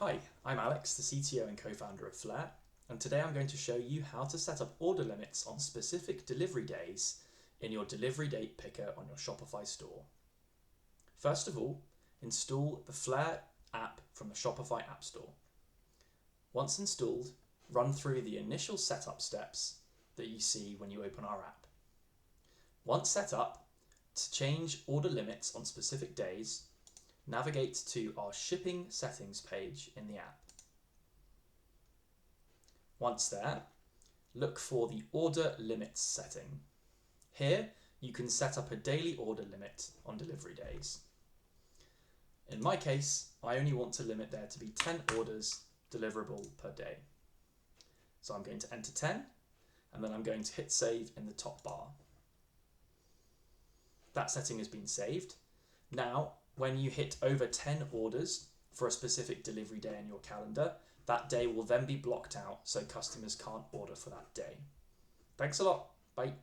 Hi, I'm Alex, the CTO and co-founder of Flair, and today I'm going to show you how to set up order limits on specific delivery days in your delivery date picker on your Shopify store. First of all, install the Flair app from the Shopify App Store. Once installed, run through the initial setup steps that you see when you open our app. Once set up, to change order limits on specific days, navigate to our shipping settings page in the app. Once there, look for the order limits setting. Here, you can set up a daily order limit on delivery days. In my case, I only want to limit there to be 10 orders deliverable per day. So I'm going to enter 10, and then I'm going to hit save in the top bar. That setting has been saved. Now, when you hit over 10 orders for a specific delivery day in your calendar, that day will then be blocked out so customers can't order for that day. Thanks a lot. Bye.